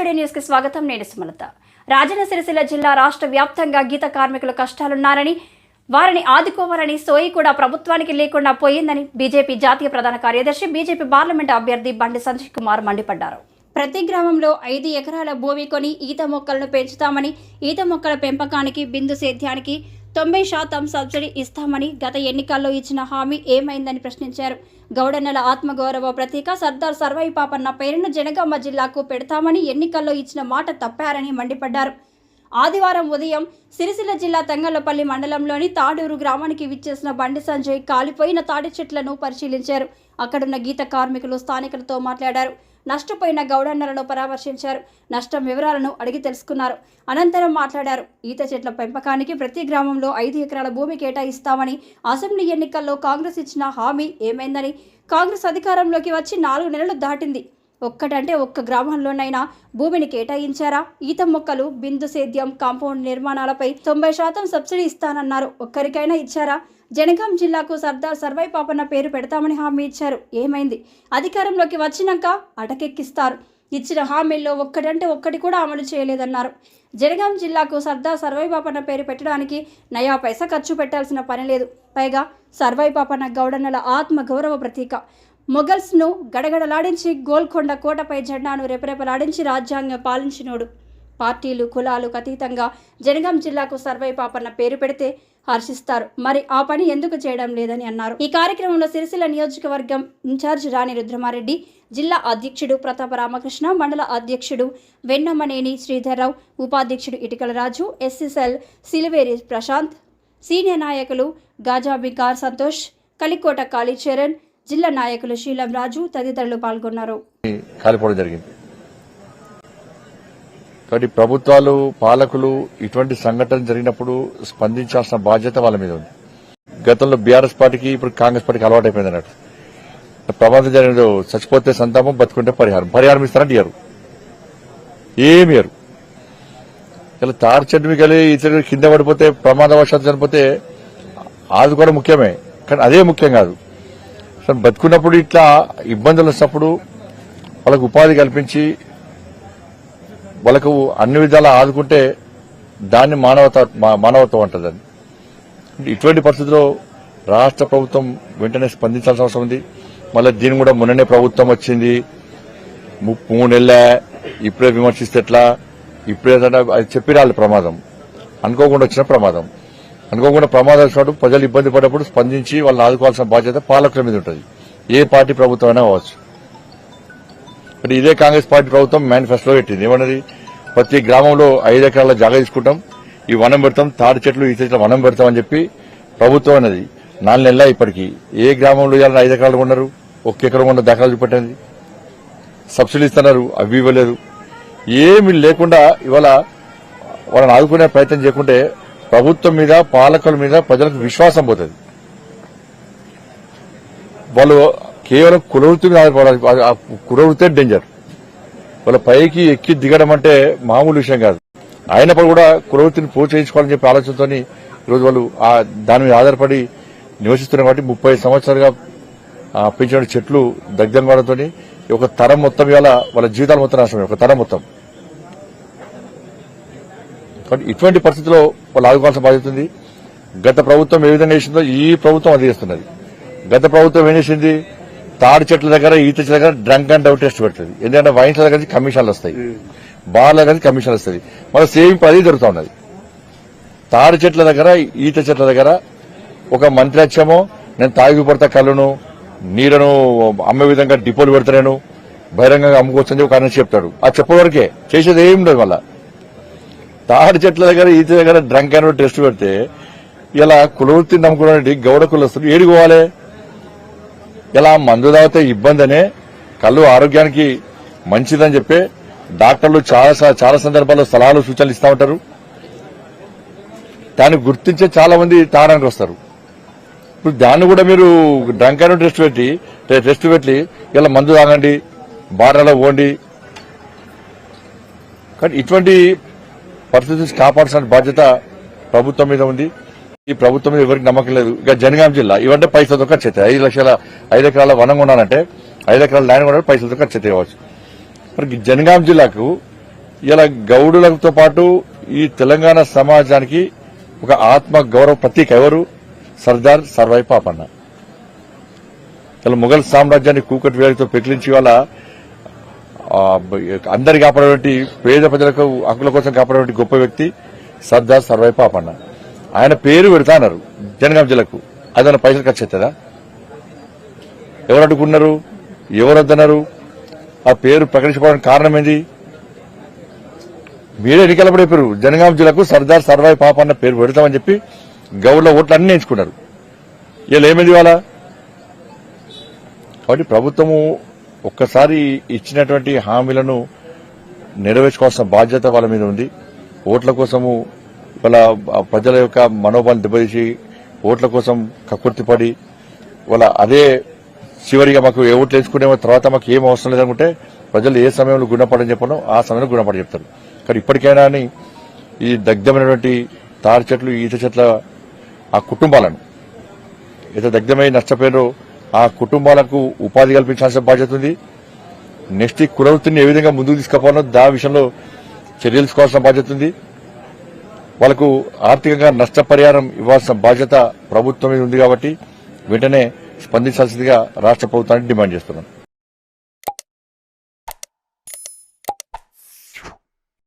Today news కి స్వాగతం. నేను సుమలత. రాజన్న సిరిసిల్ల జిల్లా రాష్ట్ర వ్యాప్తంగా గీత కార్మికులు కష్టాలున్నారని, వారిని ఆదుకోవాలని సోయి కూడా ప్రభుత్వానికి లేకుండా పోయిందని బీజేపీ జాతీయ ప్రధాన కార్యదర్శి, బీజేపీ పార్లమెంటు అభ్యర్థి బండి సంజయ్ కుమార్ మండిపడ్డారు. ప్రతి గ్రామంలో 5 ఎకరాల భూమి కొని ఈత మొక్కలను పెంచుతామని, ఈత మొక్కల పెంపకానికి బిందు సేద్యానికి 90% సబ్సిడీ ఇస్తామని గత ఎన్నికల్లో ఇచ్చిన హామీ ఏమైందని ప్రశ్నించారు. గౌడన్నల ఆత్మగౌరవ ప్రతీక సర్దార్ సర్వై పాపన్న పేరును జనగామ జిల్లాకు పెడతామని ఎన్నికల్లో ఇచ్చిన మాట తప్పారని మండిపడ్డారు. ఆదివారం ఉదయం సిరిసిల్ల జిల్లా తంగళ్లపల్లి మండలంలోని తాడూరు గ్రామానికి విచ్చేసిన బండి సంజయ్ కాలిపోయిన తాడి చెట్లను పరిశీలించారు. అక్కడున్న గీత కార్మికులు స్థానికులతో మాట్లాడారు. నష్టపోయిన గౌడన్నలను పరామర్శించారు. నష్టం వివరాలను అడిగి తెలుసుకున్నారు. అనంతరం మాట్లాడారు. ఈత చెట్ల పెంపకానికి ప్రతి గ్రామంలో 5 ఎకరాల భూమి కేటాయిస్తామని, అసెంబ్లీ ఎన్నికల్లో కాంగ్రెస్ ఇచ్చిన హామీ ఏమైందని, కాంగ్రెస్ అధికారంలోకి వచ్చి 4 నెలలు దాటింది, ఒక్క గ్రామంలోనైనా భూమిని కేటాయించారా? ఈత మొక్కలు, బిందు సేద్యం, కాంపౌండ్ నిర్మాణాలపై 90% సబ్సిడీ ఇస్తానన్నారు. ఒక్కరికైనా ఇచ్చారా? జనగాం జిల్లాకు సర్దార్ సర్వై పాపన్న పేరు పెడతామని హామీ ఇచ్చారు. ఏమైంది? అధికారంలోకి వచ్చినాక అటకెక్కిస్తారు. ఇచ్చిన హామీల్లో ఒక్కటి కూడా అమలు చేయలేదన్నారు. జనగాం జిల్లాకు సర్దార్ సర్వై పాపన్న పేరు పెట్టడానికి నయా పైసా ఖర్చు పెట్టాల్సిన పని లేదు. పైగా సర్వై పాపన్న గౌడన్నల ఆత్మ గౌరవ ప్రతీక. మొఘల్స్ను గడగడలాడించి గోల్కొండ కోటపై జెండాను రెపరెపలాడించి రాజ్యాంగం పాలించినోడు. పార్టీలు, కులాలకు అతీతంగా జనగాం జిల్లాకు సర్వై పాపన్న పేరు పెడితే హర్షిస్తారు. మరి ఆ పని ఎందుకు చేయడం లేదని అన్నారు. ఈ కార్యక్రమంలో సిరిసిల్ల నియోజకవర్గం ఇన్ఛార్జ్ రాణి రుద్రమారెడ్డి, జిల్లా అధ్యక్షుడు ప్రతాప రామకృష్ణ, మండల అధ్యక్షుడు వెన్నమనేని శ్రీధర్రావు, ఉపాధ్యక్షుడు ఇటికల రాజు, ఎస్ఎస్ఎల్ సిలివేరి ప్రశాంత్, సీనియర్ నాయకులు గాజా బికార్ సంతోష్, కలికోట కాళీచరణ్, జిల్లా నాయకులు శీలం రాజు తదితరులు పాల్గొన్నారు. కాబట్టి ప్రభుత్వాలు, పాలకులు ఇటువంటి సంఘటన జరిగినప్పుడు స్పందించాల్సిన బాధ్యత వాళ్ళ మీద ఉంది. గతంలో బీఆర్ఎస్ పార్టీకి, ఇప్పుడు కాంగ్రెస్ పార్టీకి అలవాటు అయిపోయింది అన్నట్టు. ప్రమాదం జరిగిన చచ్చిపోతే సంతాపం, బతుకుంటే పరిహారం ఇస్తారంటే ఇయ్యరు, ఏమి ఇయ్యరు. ఇలా తారు చెట్టు మీకు ఇతర కింద పడిపోతే, ప్రమాదవశాత్తు చనిపోతే ఆదుకోవడం ముఖ్యమే, కానీ అదే ముఖ్యం కాదు. బతుకున్నప్పుడు ఇట్లా ఇబ్బందులు వచ్చినప్పుడు వాళ్ళకు ఉపాధి కల్పించి వాళ్ళకు అన్ని విధాలా ఆదుకుంటే దాన్ని మానవత్వం అంటదని. ఇటువంటి పరిస్థితుల్లో రాష్ట్ర ప్రభుత్వం వెంటనే స్పందించాల్సిన అవసరం ఉంది. మళ్ళీ దీని కూడా మొన్ననే ప్రభుత్వం వచ్చింది, 3 నెలలే, ఇప్పుడే విమర్శిస్తే ఎట్లా, ఇప్పుడే అది చెప్పిరాలి. ప్రమాదం అనుకోకుండా వచ్చిన ప్రమాదం, అనుకోకుండా ప్రమాదం వచ్చినప్పుడు ప్రజలు ఇబ్బంది పడ్డప్పుడు స్పందించి వాళ్ళని ఆదుకోవాల్సిన బాధ్యత పాలకుల మీద ఉంటుంది. ఏ పార్టీ ప్రభుత్వం అయినా కావచ్చు. మరి ఇదే కాంగ్రెస్ పార్టీ ప్రభుత్వం మేనిఫెస్టోలో పెట్టింది. ఏమన్నది? ప్రతి గ్రామంలో 5 ఎకరాల జాగా తీసుకుంటాం, ఈ వనం పెడతాం, తాడి చెట్లు, ఈ చెట్లు వనం పెడతాం అని చెప్పి ప్రభుత్వం అన్నది. 4 నెలల ఇప్పటికీ ఏ గ్రామంలో ఇవాళ 5 ఎకరాలు కొన్నారు? 1 ఎకరం ఉన్న దాఖలు చూపెట్టండి. సబ్సిడీ ఇస్తున్నారు, అవి ఇవ్వలేదు. ఏమి లేకుండా ఇవాళ వాళ్ళని ఆదుకునే ప్రయత్నం చేయకుంటే ప్రభుత్వం మీద, పాలకుల మీద ప్రజలకు విశ్వాసం పోతుంది. వాళ్ళు కేవలం కులవృత్తి మీద ఆధారపడాలి. కులవృత్తే డేంజర్. వాళ్ళ పైకి ఎక్కి దిగడం అంటే మామూలు విషయం కాదు. అయినప్పుడు కూడా కులవృత్తిని ప్రోత్సహించుకోవాలని చెప్పి ఆలోచనతో ఈరోజు వాళ్ళు దాని మీద ఆధారపడి నివసిస్తున్నారు. కాబట్టి 30 సంవత్సరాలుగా పెంచిన చెట్లు దగ్ధం కావడంతో ఒక తరం మొత్తం ఇవాళ వాళ్ళ జీవితాలు మొత్తం నాశనం, ఒక తరం మొత్తం. కాబట్టి ఇటువంటి పరిస్థితుల్లో వాళ్ళు ఆదుకోవాల్సిన బాధ్యత ఉంది. గత ప్రభుత్వం ఏ విధంగా చేసిందో ఈ ప్రభుత్వం అది చేస్తున్నది. గత ప్రభుత్వం ఏం చేసింది? తాడి చెట్ల దగ్గర, ఈత చెట్ల దగ్గర డ్రంక్ అండ్ డ్రైవ్ టెస్ట్ పెడుతుంది. ఎందుకంటే వైన్స్ దగ్గర నుంచి కమిషన్లు వస్తాయి, బార్ల దగ్గర నుంచి కమిషన్లు వస్తుంది. మన సేవింగ్ పది జరుగుతూ ఉన్నది. తాడి చెట్ల దగ్గర, ఈత చెట్ల దగ్గర ఒక మంత్రి వచ్చామో, నేను తాగి పడతా కళ్ళను, నీళ్లను అమ్మే విధంగా డిపోలు పెడతాను, బహిరంగంగా అమ్ముకోవచ్చని ఒక ఆయన చెప్తాడు. ఆ చెప్పవరకే, చేసేది ఏం లేదు. మళ్ళా తాడి చెట్ల దగ్గర, ఈత దగ్గర డ్రంక్ అండ్ టెస్ట్ పెడితే ఇలా కులవృత్తిని నమ్ముకునే గౌడ కులస్తులు ఏడుకోవాలి. ఇలా మందు తాగితే ఇబ్బంది అనే, కళ్ళు ఆరోగ్యానికి మంచిదని చెప్పి డాక్టర్లు చాలా సందర్భాల్లో సలహాలు, సూచనలు ఇస్తా ఉంటారు. దాన్ని గుర్తించే చాలా మంది తాగడానికి వస్తారు. ఇప్పుడు దాన్ని కూడా మీరు డ్రంక్ అండ్ టెస్ట్ పెట్టి ఇలా మందు తాగండి, బార్లలో పోండి. కానీ ఇటువంటి పరిస్థితి కాపాడాల్సిన బాధ్యత ప్రభుత్వం మీద ఉంది. ఈ ప్రభుత్వం మీద ఎవరికి నమ్మకం లేదు. ఇక జనగాం జిల్లా ఇవంటే పైసలతో ఖర్చు అవుతాయి. 5 ఎకరాల వనం కొనాలంటే 5 ఎకరాల ల్యాండ్ కొనాలంటే పైసలతో ఖర్చు అవుతాయి కావచ్చు. మరి జనగాం జిల్లాకు ఇలా గౌడులతో పాటు ఈ తెలంగాణ సమాజానికి ఒక ఆత్మ గౌరవ ప్రతీక ఎవరు? సర్దార్ సర్వాయి పాపన్న. ఇలా మొఘల్ సామ్రాజ్యాన్ని కూకటి వేడితో పెకిలించి వాళ్ళ అందరి కాపాడేటువంటి పేద ప్రజలకు హక్కుల కోసం కాపాడేటువంటి గొప్ప వ్యక్తి సర్దార్ సర్వాయి పాపన్న. ఆయన పేరు పెడతా అన్నారు జనగాం జిల్లాకు. అదన పైసలు ఖర్చు అవుతుందా? ఎవరు అడ్డుకున్నారు? ఎవరు వద్దన్నారు? ఆ పేరు ప్రకటించుకోవడానికి కారణం ఏంది? మీరే ఎన్నికలప్పుడు చెప్పారు జనగాం జిల్లాకు సర్దార్ సర్వాయి పాపన్న పేరు పెడతామని చెప్పి గౌడ్ల ఓట్లు అన్ని ఎంచుకున్నారు. ఇలా ఏమైంది వాళ్ళ? కాబట్టి ప్రభుత్వము ఒక్కసారి ఇచ్చినటువంటి హామీలను నెరవేర్చుకోవాల్సిన బాధ్యత వాళ్ళ మీద ఉంది. ఓట్ల కోసము వాళ్ళ ప్రజల యొక్క మనోభావం దెబ్బతీసి ఓట్ల కోసం కక్కుర్తిపడి వాళ్ళ అదే చివరిగా మాకు ఏ ఓట్లు వేసుకునే తర్వాత మాకు ఏం అవసరం లేదనుకుంటే ప్రజలు ఏ సమయంలో గుణపడని చెప్పడం ఆ సమయంలో గుణపడి చెప్తారు. కానీ ఇప్పటికైనా ఈ దగ్ధమైనటువంటి తాడి చెట్లు ఈత చెట్ల ఆ కుటుంబాలను ఏదో దగ్ధమై నష్టపోయారో ఆ కుటుంబాలకు ఉపాధి కల్పించాల్సిన బాధ్యత ఉంది. నెక్స్ట్ ఈ కులవృత్తిని ఏ విధంగా ముందుకు తీసుకుపోవాలో దా విషయంలో చర్యలు తీసుకోవాల్సిన బాధ్యత ఉంది. వాళ్లకు ఆర్థికంగా నష్టపరిహారం ఇవ్వాల్సిన బాధ్యత ప్రభుత్వం మీద ఉంది. కాబట్టి వెంటనే స్పందించాల్సిందిగా రాష్ట్ర ప్రభుత్వాన్ని డిమాండ్ చేస్తున్నాం.